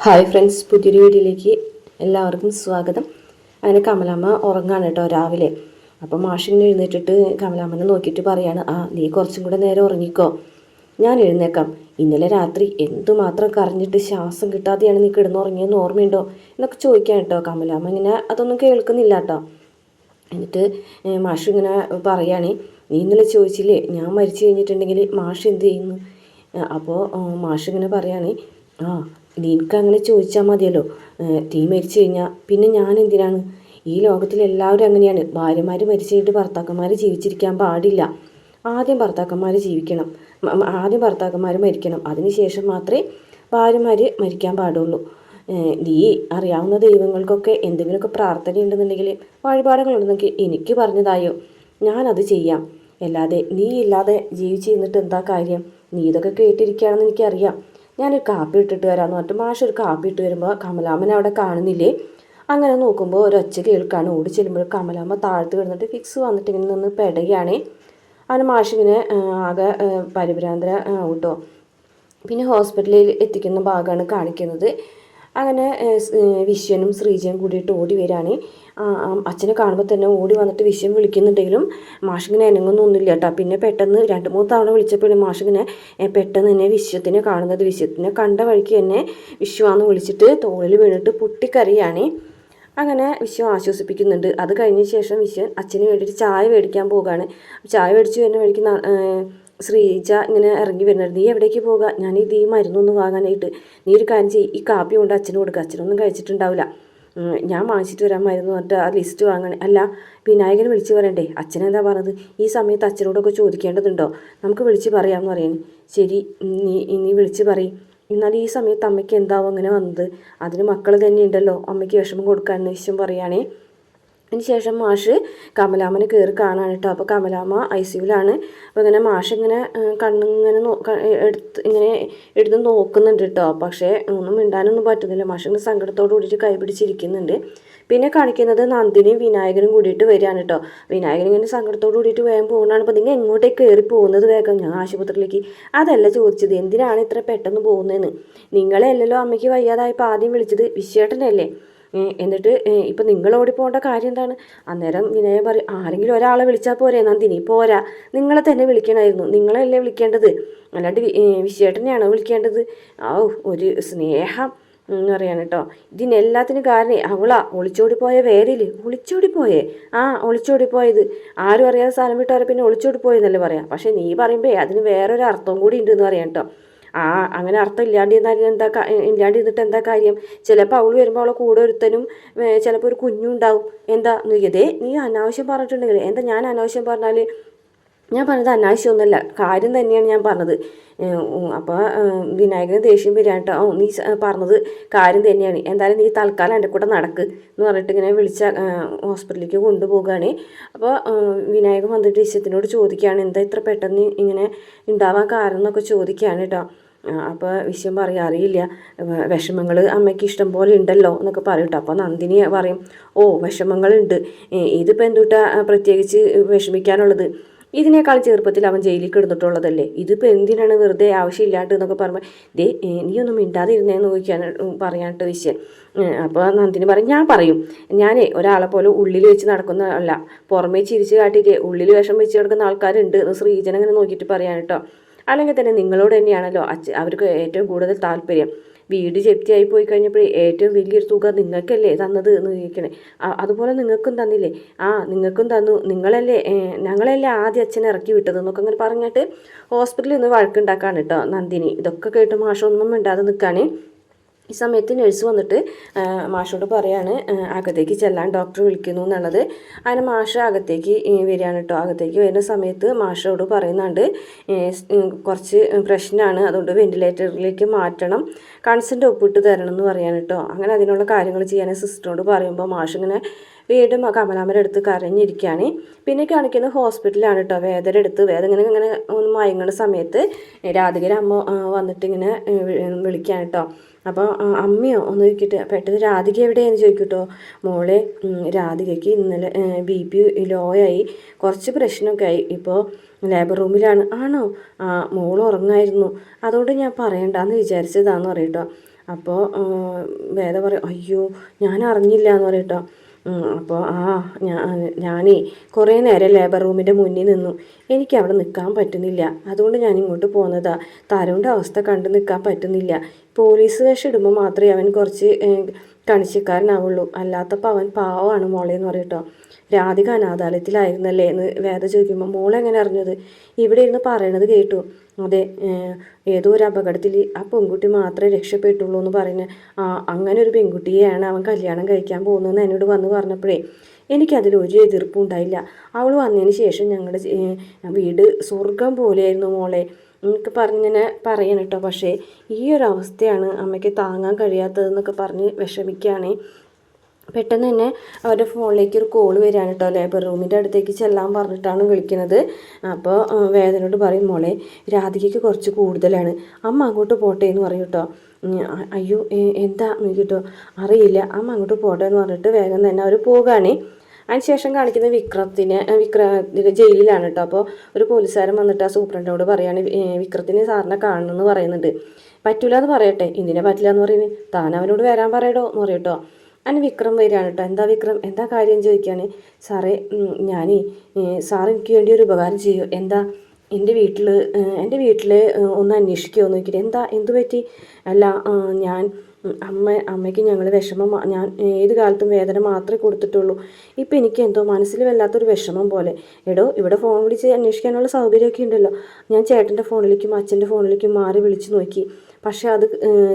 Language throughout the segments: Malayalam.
ഹായ് ഫ്രണ്ട്സ്, പുതിയൊരു വീഡിയോയിലേക്ക് എല്ലാവർക്കും സ്വാഗതം. അങ്ങനെ കമലാമ്മ ഉറങ്ങാണ് കേട്ടോ രാവിലെ. അപ്പം മാഷിങ്ങനെ എഴുന്നേറ്റിട്ട് കമലാമ്മനെ നോക്കിയിട്ട് പറയാണ്, നീ കുറച്ചും കൂടെ നേരം ഉറങ്ങിക്കോ, ഞാൻ എഴുന്നേക്കാം. ഇന്നലെ രാത്രി എന്തുമാത്രം കരഞ്ഞിട്ട് ശ്വാസം കിട്ടാതെയാണ് നീ കിടന്നുറങ്ങിയെന്ന് ഓർമ്മയുണ്ടോ എന്നൊക്കെ ചോദിക്കാൻ കേട്ടോ. കമലാമ്മ ഇങ്ങനെ അതൊന്നും കേൾക്കുന്നില്ല കേട്ടോ. എന്നിട്ട് മാഷ് ഇങ്ങനെ പറയുകയാണ്, നീ ഇന്നലെ ചോദിച്ചില്ലേ ഞാൻ മരിച്ചു കഴിഞ്ഞിട്ടുണ്ടെങ്കിൽ മാഷ് എന്ത് ചെയ്യുന്നു. അപ്പോൾ മാഷ് ഇങ്ങനെ പറയുകയാണ്, നിനക്ക് അങ്ങനെ ചോദിച്ചാൽ മതിയല്ലോ, തീ മരിച്ചു കഴിഞ്ഞാൽ പിന്നെ ഞാൻ എന്തിനാണ്. ഈ ലോകത്തിലെല്ലാവരും അങ്ങനെയാണ്. ഭാര്യമാർ മരിച്ചു കഴിഞ്ഞിട്ട് ഭർത്താക്കന്മാർ ജീവിച്ചിരിക്കാൻ പാടില്ല. ആദ്യം ഭർത്താക്കന്മാർ ജീവിക്കണം, ആദ്യം ഭർത്താക്കന്മാർ മരിക്കണം, അതിനുശേഷം മാത്രമേ ഭാര്യമാർ മരിക്കാൻ പാടുള്ളൂ. നീ അറിയാവുന്ന ദൈവങ്ങൾക്കൊക്കെ എന്തെങ്കിലുമൊക്കെ പ്രാർത്ഥന ഉണ്ടെന്നുണ്ടെങ്കിൽ വഴിപാടുകളുണ്ടെങ്കിൽ എനിക്ക് പറഞ്ഞതായോ, ഞാനത് ചെയ്യാം. അല്ലാതെ നീ ഇല്ലാതെ ജീവിച്ചിരുന്നിട്ട് എന്താ കാര്യം. നീ ഇതൊക്കെ കേട്ടിരിക്കുകയാണെന്ന് എനിക്കറിയാം. ഞാനൊരു കാപ്പി ഇട്ടിട്ട് വരാമെന്ന് പറഞ്ഞിട്ട് മാഷ് ഒരു കാപ്പി ഇട്ട് വരുമ്പോൾ കമലാമ്മനെ അവിടെ കാണുന്നില്ലേ. അങ്ങനെ നോക്കുമ്പോൾ ഒരൊച്ച കേൾക്കാണ്. ഓടി ചെല്ലുമ്പോൾ കമലാമ്മ താഴ്ത്ത് കിടന്നിട്ട് ഫിക്സ് വന്നിട്ട് ഇങ്ങനെ നിന്ന് പെടുകയാണ്. അങ്ങനെ മാഷിങ്ങനെ ആകെ പരിഭ്രാന്തര കേട്ടോ. പിന്നെ ഹോസ്പിറ്റലിൽ എത്തിക്കുന്ന ഭാഗമാണ് കാണിക്കുന്നത്. അങ്ങനെ വിശ്വനും ശ്രീജയും കൂടിയിട്ട് ഓടി വരികയാണ്. അച്ഛനെ കാണുമ്പോൾ തന്നെ ഓടി വന്നിട്ട് വിശ്വൻ വിളിക്കുന്നുണ്ടെങ്കിലും മാഷിങ്ങനെ അനങ്ങൊന്നുമില്ല കേട്ടോ. പിന്നെ പെട്ടെന്ന് 2-3 തവണ വിളിച്ചപ്പോഴും മാഷിങ്ങനെ പെട്ടെന്ന് തന്നെ വിശ്വത്തിനെ കാണുന്നത്. വിശ്വത്തിനെ കണ്ട വഴിക്ക് തന്നെ വിശ്വാന്ന് വിളിച്ചിട്ട് തോളിൽ വീണിട്ട് പൊട്ടിക്കരയാണ്. അങ്ങനെ വിശ്വം ആശ്വസിപ്പിക്കുന്നുണ്ട്. അത് കഴിഞ്ഞ ശേഷം വിശ്വൻ അച്ഛന് വേണ്ടിയിട്ട് ചായ മേടിക്കാൻ പോവുകയാണ്. ചായ മേടിച്ച് വരുന്ന വഴിക്ക് ശ്രീജ ഇങ്ങനെ ഇറങ്ങി വരുന്നത്. നീ എവിടേക്ക് പോകുക. ഞാൻ ഈ മരുന്നൊന്ന് വാങ്ങാനായിട്ട്. നീ ഒരു കാര്യം ചെയ്യ്, ഈ കാപ്പി കൊണ്ട് അച്ഛന് കൊടുക്കുക, അച്ഛനൊന്നും കഴിച്ചിട്ടുണ്ടാവില്ല. ഞാൻ വാങ്ങിച്ചിട്ട് വരാൻ മരുന്ന് പറഞ്ഞിട്ട് ആ ലിസ്റ്റ് വാങ്ങണേ. അല്ല, വിനായകന് വിളിച്ച് പറയണ്ടേ. അച്ഛനെന്താ പറഞ്ഞത്, ഈ സമയത്ത് അച്ഛനോടൊക്കെ ചോദിക്കേണ്ടതുണ്ടോ, നമുക്ക് വിളിച്ച് പറയാമെന്ന് പറയുന്നു. ശരി, നീ വിളിച്ച് പറയും. എന്നാൽ ഈ സമയത്ത് അമ്മയ്ക്ക് എന്താവും അങ്ങനെ വന്നത്, അതിന് മക്കൾ തന്നെ ഉണ്ടല്ലോ അമ്മയ്ക്ക് വിഷമം കൊടുക്കാമെന്ന് വിശ്വം പറയുകയാണേ. അതിന് ശേഷം മാഷ് കമലാമ്മനെ കയറി കാണാൻ കേട്ടോ. അപ്പോൾ കമലാമ്മ ICUവിലാണ്. അപ്പോൾ ഇങ്ങനെ മാഷ് ഇങ്ങനെ കണ്ണിങ്ങനെ ഇങ്ങനെ എടുത്ത് നോക്കുന്നുണ്ട് കേട്ടോ. പക്ഷേ ഒന്നും മിണ്ടാനൊന്നും പറ്റുന്നില്ല. മാഷ് ഇങ്ങനെ സങ്കടത്തോട് കൂടിയിട്ട് കൈപിടിച്ചിരിക്കുന്നുണ്ട്. പിന്നെ കാണിക്കുന്നത് നന്ദിനിയും വിനായകനും കൂടിയിട്ട് വരികയാണ് കേട്ടോ. വിനായകൻ ഇങ്ങനെ സങ്കടത്തോട് കൂടിയിട്ട് വേഗം പോകുന്നതാണ്. അപ്പോൾ നിങ്ങൾ എങ്ങോട്ടേക്ക് കയറി പോകുന്നത് വേഗം. ഞാൻ ആശുപത്രിയിലേക്ക്. അതല്ല ചോദിച്ചത്, എന്തിനാണ് ഇത്ര പെട്ടെന്ന് പോകുന്നതെന്ന്. നിങ്ങളെ അല്ലല്ലോ അമ്മയ്ക്ക് വയ്യാതായപ്പോൾ ആദ്യം വിളിച്ചത്, വിശ്വേട്ടനല്ലേ. എന്നിട്ട് ഇപ്പം നിങ്ങൾ ഓടിപ്പോകേണ്ട കാര്യം എന്താണ്. അന്നേരം വിനയ പറയും, ആരെങ്കിലും ഒരാളെ വിളിച്ചാൽ പോരെ നന്ദിനി. പോരാ, നിങ്ങളെ തന്നെ വിളിക്കണമായിരുന്നു. നിങ്ങളല്ലേ വിളിക്കേണ്ടത്, അല്ലാണ്ട് വിശ്വേട്ടനെയാണോ വിളിക്കേണ്ടത്. ഒരു സ്നേഹം എന്ന് പറയാൻ കേട്ടോ. ഇതിനെല്ലാത്തിനും കാരണം അവളാ. ഒളിച്ചോടിപ്പോയ വേരില് ഒളിച്ചോടിപ്പോയേ. ഒളിച്ചോടിപ്പോയത് ആരും അറിയാതെ സ്ഥലം വിട്ടവരെ പിന്നെ ഒളിച്ചോടിപ്പോയെന്നല്ലേ പറയാം. പക്ഷെ നീ പറയുമ്പോൾ അതിന് വേറൊരു അർത്ഥം കൂടി ഉണ്ടെന്ന് പറയാം കേട്ടോ. അങ്ങനെ അർത്ഥം ഇല്ലാണ്ടിരുന്നിട്ട് എന്താ കാര്യം. ചിലപ്പോൾ അവൾ വരുമ്പോൾ അവളെ കൂടെ ഒരുത്തനും ചിലപ്പോൾ ഒരു കുഞ്ഞും ഉണ്ടാവും. എന്താ നോക്കിയതേ, നീ അനാവശ്യം പറഞ്ഞിട്ടുണ്ടെങ്കിൽ എന്താ. ഞാൻ അനാവശ്യം പറഞ്ഞാൽ ഞാൻ പറഞ്ഞത് അനാവശ്യമൊന്നുമല്ല, കാര്യം തന്നെയാണ് ഞാൻ പറഞ്ഞത്. അപ്പോൾ വിനായകന് ദേഷ്യം വരികട്ടോ. നീ പറഞ്ഞത് കാര്യം തന്നെയാണ്, എന്തായാലും നീ തൽക്കാലം എൻ്റെ കൂടെ നടക്ക് എന്ന് പറഞ്ഞിട്ട് ഇങ്ങനെ ഹോസ്പിറ്റലിലേക്ക് കൊണ്ടുപോകുകയാണ്. അപ്പോൾ വിനായകൻ വന്നിട്ട് വിശ്വത്തിനോട് ചോദിക്കുകയാണ്, എന്താ ഇത്ര പെട്ടെന്ന് ഇങ്ങനെ ഉണ്ടാവാൻ കാരണം എന്നൊക്കെ ചോദിക്കുകയാണ് കേട്ടോ. അപ്പോൾ വിശ്വം പറയും, അറിയില്ല, വിഷമങ്ങൾ അമ്മയ്ക്ക് ഇഷ്ടം പോലെ ഉണ്ടല്ലോ എന്നൊക്കെ പറയും കേട്ടോ. അപ്പോൾ നന്ദിനി പറയും, വിഷമങ്ങളുണ്ട്, ഇതിപ്പോൾ എന്തുട്ടാ പ്രത്യേകിച്ച് വിഷമിക്കാനുള്ളത്. ഇതിനേക്കാൾ ചെറുപ്പത്തിൽ അവൻ ജയിലിൽ കിടന്നിട്ടുള്ളതല്ലേ, ഇതിപ്പോൾ എന്തിനാണ് വെറുതെ ആവശ്യമില്ലാണ്ട് എന്നൊക്കെ പറയുമ്പോൾ നീ ഒന്നും മിണ്ടാതിരുന്നേന്ന് പറയാനിട്ട് വിശ്വൻ. അപ്പോൾ നന്ദിനി പറയും, ഞാൻ പറയും, ഞാനേ ഒരാളെ പോലെ ഉള്ളിൽ വെച്ച് നടക്കുന്നതല്ല, പുറമേ ചിരിച്ച് കാട്ടിയിട്ട് ഉള്ളിൽ വിഷം വെച്ച് കിടക്കുന്ന ആൾക്കാരുണ്ട്. ശ്രീജന അങ്ങനെ നോക്കിയിട്ട് പറയാൻ കേട്ടോ. അല്ലെങ്കിൽ തന്നെ നിങ്ങളോട് തന്നെയാണല്ലോ അവർക്ക് ഏറ്റവും കൂടുതൽ താല്പര്യം. വീട് ജപ്തിയായി പോയി കഴിഞ്ഞപ്പോൾ ഏറ്റവും വലിയൊരു തുക നിങ്ങൾക്കല്ലേ തന്നത് എന്ന് ചോദിക്കണേ. അതുപോലെ നിങ്ങൾക്കും തന്നില്ലേ. നിങ്ങൾക്കും തന്നു, ഞങ്ങളല്ലേ ആദ്യം അച്ഛനെ ഇറക്കി വിട്ടത് എന്നൊക്കെ അങ്ങനെ പറഞ്ഞിട്ട് ഹോസ്പിറ്റലിൽ നിന്ന് വഴക്കുണ്ടാക്കാണ് കേട്ടോ നന്ദിനി. ഇതൊക്കെ കേട്ട് മാഷൊന്നും മിണ്ടാതെ നിൽക്കുകയാണ്. ഈ സമയത്ത് നഴ്സ് വന്നിട്ട് മാഷോട് പറയാണ് അകത്തേക്ക് ചെല്ലാൻ ഡോക്ടർ വിളിക്കുന്നു എന്നുള്ളത്. അങ്ങനെ മാഷ് അകത്തേക്ക് വരികയാണ് കേട്ടോ. അകത്തേക്ക് വരുന്ന സമയത്ത് മാഷോട് പറയുന്നുണ്ട്, കുറച്ച് പ്രശ്നമാണ്, അതുകൊണ്ട് വെന്റിലേറ്ററിലേക്ക് മാറ്റണം, കൺസെൻറ്റ് ഒപ്പിട്ട് തരണം എന്ന് പറയാൻ കേട്ടോ. അങ്ങനെ അതിനുള്ള കാര്യങ്ങൾ ചെയ്യാൻ സിസ്റ്ററോട് പറയുമ്പോൾ മാഷ് ഇങ്ങനെ വീണ്ടും കമലാമ്മയുടെ അടുത്ത് കരഞ്ഞിരിക്കുകയാണ്. പിന്നെ കാണിക്കുന്നത് ഹോസ്പിറ്റലാണ് കേട്ടോ. വേദന ഇങ്ങനെ ഒന്ന് മയങ്ങുന്ന സമയത്ത് രാധികയുടെ അമ്മ വന്നിട്ട് ഇങ്ങനെ വിളിക്കാൻ കേട്ടോ. അപ്പോൾ അമ്മയോ ഒന്ന് ചോദിക്കിട്ട് പെട്ടെന്ന് രാധിക എവിടെയെന്ന് ചോദിക്കട്ടോ. മോളെ, രാധികയ്ക്ക് ഇന്നലെ BP ലോ ആയി, കുറച്ച് പ്രശ്നമൊക്കെ ആയി, ഇപ്പോൾ ലേബർ റൂമിലാണ്. ആണോ? മോൾ ഉറങ്ങായിരുന്നു, അതുകൊണ്ട് ഞാൻ പറയണ്ടെന്ന് വിചാരിച്ചതാന്ന് പറയട്ടോ. അപ്പോൾ വേദ പറയും അയ്യോ ഞാൻ അറിഞ്ഞില്ല എന്ന് പറയും കേട്ടോ. അപ്പോൾ ഞാനേ കുറേ നേരം ലേബർ റൂമിൻ്റെ മുന്നിൽ നിന്നു, എനിക്ക് അവിടെ നിൽക്കാൻ പറ്റുന്നില്ല, അതുകൊണ്ട് ഞാൻ ഇങ്ങോട്ട് പോകുന്നതാ. തരുണിൻ്റെ അവസ്ഥ കണ്ടു നിൽക്കാൻ പറ്റുന്നില്ല. പോലീസ് വേഷം ഇടുമ്പോൾ മാത്രമേ അവൻ കുറച്ച് കണിച്ചക്കാരനാവുള്ളൂ, അല്ലാത്തപ്പോൾ അവൻ പാവമാണ് മോളെ എന്ന് പറയും കേട്ടോ. രാധിക അനാഥാലയത്തിലായിരുന്നല്ലേ എന്ന് വേദ ചോദിക്കുമ്പോൾ മോളെങ്ങനെ അറിഞ്ഞത്? ഇവിടെ ഇരുന്ന് പറയണത് കേട്ടു. അതെ, ഏതോ ഒരു അപകടത്തിൽ ആ പെൺകുട്ടി മാത്രമേ രക്ഷപ്പെട്ടുള്ളൂ എന്ന് പറയുന്നത്. അങ്ങനെ ഒരു പെൺകുട്ടിയെയാണ് അവൻ കല്യാണം കഴിക്കാൻ പോകുന്നതെന്ന് എന്നോട് വന്ന് പറഞ്ഞപ്പോഴേ എനിക്കതിൽ ഒരു എതിർപ്പും ഉണ്ടായില്ല. അവൾ വന്നതിന് ശേഷം ഞങ്ങളുടെ വീട് സ്വർഗം പോലെയായിരുന്നു മോളെ എന്നൊക്കെ പറഞ്ഞിങ്ങനെ പറയണം കേട്ടോ. പക്ഷേ ഈ ഒരു അവസ്ഥയാണ് അമ്മയ്ക്ക് താങ്ങാൻ കഴിയാത്തതെന്നൊക്കെ പറഞ്ഞ് വിഷമിക്കുകയാണ്. പെട്ടെന്ന് തന്നെ അവരുടെ ഫോണിലേക്ക് ഒരു കോൾ വരികയാണ് കേട്ടോ. ലേബർ റൂമിൻ്റെ അടുത്തേക്ക് ചെല്ലാൻ പറഞ്ഞിട്ടാണ് വിളിക്കുന്നത്. അപ്പോൾ വേദനയോട് പറയും മോളെ രാധികയ്ക്ക് കുറച്ച് കൂടുതലാണ്, അമ്മ അങ്ങോട്ട് പോട്ടെ എന്ന് പറയും കേട്ടോ. അയ്യോ എന്താ കേട്ടോ അറിയില്ല, അമ്മ അങ്ങോട്ട് പോട്ടെ എന്ന് പറഞ്ഞിട്ട് വേഗം തന്നെ അവർ പോകുകയാണ്. അതിനുശേഷം കാണിക്കുന്ന വിക്രത്തിൻ്റെ ജയിലിലാണ് കേട്ടോ. അപ്പോൾ ഒരു പോലീസുകാരൻ വന്നിട്ട് ആ സൂപ്രണ്ടോട് പറയാണ് വിക്രത്തിന് സാറിനെ കാണണമെന്ന് പറയുന്നുണ്ട്. പറ്റൂല എന്ന് പറയട്ടെ, എന്തിനാ പറ്റില്ല എന്ന് പറയുന്നത്, താൻ അവനോട് വരാൻ പറയടോ എന്ന് പറയും കേട്ടോ. അതിന് വിക്രം വരികയാണ് കേട്ടോ. എന്താ വിക്രം, എന്താ കാര്യം ചോദിക്കുകയാണ്. സാറേ ഞാനേ സാർ എനിക്ക് വേണ്ടി ഒരു ഉപകാരം ചെയ്യൂ. എന്താ എൻ്റെ വീട്ടിൽ ഒന്ന് അന്വേഷിക്കുമോ എന്ന് നോക്കിയിട്ട്. എന്താ എന്തു പറ്റി? അല്ല ഞാൻ അമ്മയ്ക്ക് ഞങ്ങൾ വിഷമം, ഞാൻ ഏത് കാലത്തും വേദന മാത്രമേ കൊടുത്തിട്ടുള്ളൂ. ഇപ്പം എനിക്ക് എന്തോ മനസ്സിൽ വല്ലാത്തൊരു വിഷമം പോലെ. എടോ ഇവിടെ ഫോൺ വിളിച്ച് അന്വേഷിക്കാനുള്ള സൗകര്യമൊക്കെ ഉണ്ടല്ലോ. ഞാൻ ചേട്ടൻ്റെ ഫോണിലേക്കും അച്ഛൻ്റെ ഫോണിലേക്കും മാറി വിളിച്ച് നോക്കി, പക്ഷെ അത്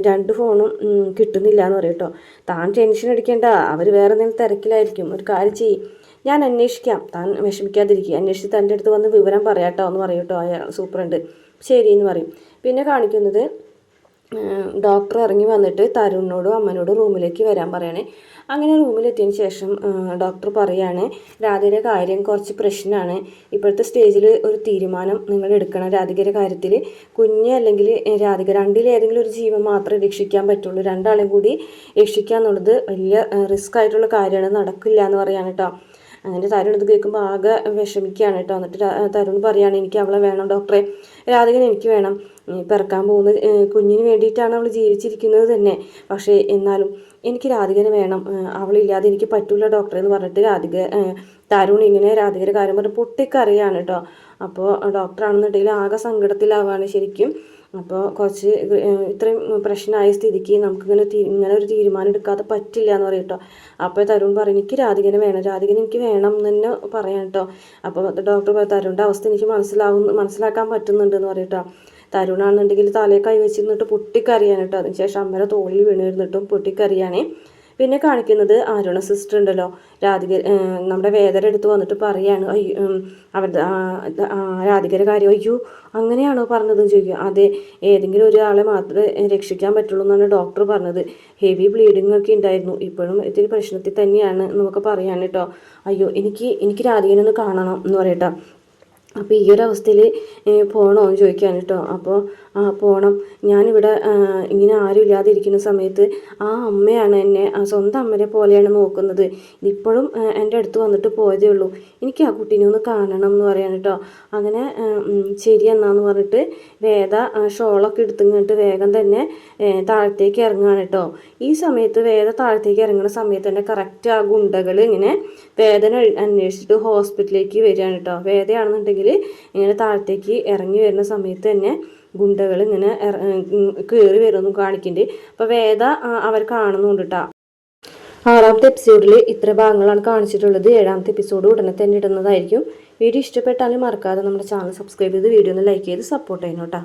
2 ഫോണും കിട്ടുന്നില്ല എന്ന് പറയും കേട്ടോ. താൻ ടെൻഷൻ അടിക്കേണ്ട, അവർ വേറെ എന്തെങ്കിലും തിരക്കിലായിരിക്കും. ഒരു കാര്യം ചെയ്യും, ഞാൻ അന്വേഷിക്കാം, താൻ വിഷമിക്കാതിരിക്കുക, അന്വേഷിച്ച് തൻ്റെ അടുത്ത് വന്ന് വിവരം പറയാട്ടോ എന്ന് പറയും കേട്ടോ സൂപ്രണ്ട്. ശരി എന്ന് പറയും. പിന്നെ കാണിക്കുന്നത് ഡോക്ടർ ഇറങ്ങി വന്നിട്ട് തരുണിനോടും അമ്മനോടും റൂമിലേക്ക് വരാൻ പറയണേ. അങ്ങനെ റൂമിലെത്തിയതിന് ശേഷം ഡോക്ടർ പറയാണ് രാധികയുടെ കാര്യം കുറച്ച് പ്രശ്നമാണ്. ഇപ്പോഴത്തെ സ്റ്റേജിൽ ഒരു തീരുമാനം നിങ്ങൾ എടുക്കണം. രാധികയുടെ കാര്യത്തിൽ കുഞ്ഞ് അല്ലെങ്കിൽ രാധിക രണ്ടിലേതെങ്കിലും ഒരു ജീവൻ മാത്രമേ രക്ഷിക്കാൻ പറ്റുള്ളൂ. 2 ആളെയും കൂടി രക്ഷിക്കുക എന്നുള്ളത് വലിയ റിസ്ക് ആയിട്ടുള്ള കാര്യമാണ്, നടക്കില്ല എന്ന് പറയാണ് കേട്ടോ. അങ്ങനെ തരുൺ ഇത് കേൾക്കുമ്പോൾ ആകെ വിഷമിക്കുകയാണ് കേട്ടോ. എന്നിട്ട് തരുൺ പറയുകയാണ് എനിക്ക് അവളെ വേണം ഡോക്ടറെ, രാധികനെ എനിക്ക് വേണം. പിറക്കാൻ പോകുന്ന കുഞ്ഞിന് വേണ്ടിയിട്ടാണ് അവൾ ജീവിച്ചിരിക്കുന്നത് തന്നെ. പക്ഷേ എന്നാലും എനിക്ക് രാധികനെ വേണം, അവളില്ലാതെ എനിക്ക് പറ്റില്ല ഡോക്ടറെ എന്ന് പറഞ്ഞിട്ട് തരുൺ ഇങ്ങനെ രാധികയുടെ കാര്യം പറഞ്ഞ് പൊട്ടിക്കറിയാണ് കേട്ടോ. അപ്പോൾ ഡോക്ടറാണെന്നുണ്ടെങ്കിൽ ആകെ സങ്കടത്തിലാവുകയാണ് ശരിക്കും. അപ്പോൾ കുറച്ച് ഇത്രയും പ്രശ്നമായ സ്ഥിതിക്ക് നമുക്കിങ്ങനെ ഇങ്ങനെ ഒരു തീരുമാനം എടുക്കാതെ പറ്റില്ല എന്ന് പറയും കേട്ടോ. അപ്പോൾ തരുൺ പറയും എനിക്ക് രാധികനെ വേണം, രാധികനെ എനിക്ക് വേണം എന്ന് തന്നെ പറയാം കേട്ടോ. അപ്പോൾ ഡോക്ടർ തരുണിൻ്റെ അവസ്ഥ എനിക്ക് മനസ്സിലാക്കാൻ പറ്റുന്നുണ്ട് എന്ന് പറയും കേട്ടോ. തരുണാണെന്നുണ്ടെങ്കിൽ തലയിൽ കൈവച്ചിരുന്നിട്ട് പൊട്ടിക്കറിയാണ് കേട്ടോ. അതിനുശേഷം അമ്മയുടെ തോളിൽ വീണിരുന്നിട്ടും പൊട്ടിക്കറിയാണേ. പിന്നെ കാണിക്കുന്നത് അരുണ സിസ്റ്റർ ഉണ്ടല്ലോ, രാധിക നമ്മുടെ വേദന എടുത്ത് വന്നിട്ട് പറയാണ് അവരുടെ രാധികയുടെ കാര്യം. അയ്യോ അങ്ങനെയാണോ പറഞ്ഞതെന്ന് ചോദിക്കുക. അതെ, ഏതെങ്കിലും ഒരാളെ മാത്രമേ രക്ഷിക്കാൻ പറ്റുള്ളൂ എന്നാണ് ഡോക്ടർ പറഞ്ഞത്. ഹെവി ബ്ലീഡിങ് ഒക്കെ ഉണ്ടായിരുന്നു, ഇപ്പോഴും ഇത്തിരി പ്രശ്നത്തിൽ തന്നെയാണ് എന്നൊക്കെ പറയാൻ കേട്ടോ. അയ്യോ എനിക്ക് രാധികനെ ഒന്ന് കാണണം എന്ന് പറയട്ടോ. അപ്പോൾ ഈ ഒരു അവസ്ഥയിൽ പോകണോ എന്ന് ചോദിക്കാൻ കേട്ടോ. അപ്പോൾ പോകണം, ഞാനിവിടെ ഇങ്ങനെ ആരും ഇല്ലാതെ ഇരിക്കുന്ന സമയത്ത് ആ അമ്മയാണ് എന്നെ സ്വന്തം അമ്മയെ പോലെയാണ് നോക്കുന്നത്. ഇതിപ്പോഴും എൻ്റെ അടുത്ത് വന്നിട്ട് പോയതേ ഉള്ളൂ, എനിക്ക് ആ കുട്ടീനെ ഒന്ന് കാണണം എന്ന് പറയാൻ കേട്ടോ. അങ്ങനെ ശരി എന്നാന്ന് പറഞ്ഞിട്ട് വേദ ഷോളൊക്കെ എടുത്തുങ്ങിട്ട് വേഗം തന്നെ താഴത്തേക്ക് ഇറങ്ങുകയാണ് കേട്ടോ. ഈ സമയത്ത് വേദ താഴത്തേക്ക് ഇറങ്ങുന്ന സമയത്ത് തന്നെ കറക്റ്റ് ആ ഗുണ്ടകൾ ഇങ്ങനെ വേദന അന്വേഷിച്ചിട്ട് ഹോസ്പിറ്റലിലേക്ക് വരികയാണ് കേട്ടോ. വേദയാണെന്നുണ്ടെങ്കിൽ ഇങ്ങനെ താഴത്തേക്ക് ഇറങ്ങി വരുന്ന സമയത്ത് തന്നെ ഗുണ്ടകൾ ഇങ്ങനെ കയറി വരുമെന്നും കാണിക്കുന്നുണ്ട്. അപ്പോൾ വേദ അവർ കാണുന്നുണ്ട് കേട്ടോ. 6ാമത്തെ എപ്പിസോഡിൽ ഇത്ര ഭാഗങ്ങളാണ് കാണിച്ചിട്ടുള്ളത്. 7ാമത്തെ എപ്പിസോഡ് ഉടനെ തന്നെ ഇടുന്നതായിരിക്കും. വീഡിയോ ഇഷ്ടപ്പെട്ടാലും മറക്കാതെ നമ്മുടെ ചാനൽ സബ്സ്ക്രൈബ് ചെയ്ത് വീഡിയോ ഒന്ന് ലൈക്ക് ചെയ്ത് സപ്പോർട്ട് ചെയ്യണം കേട്ടോ.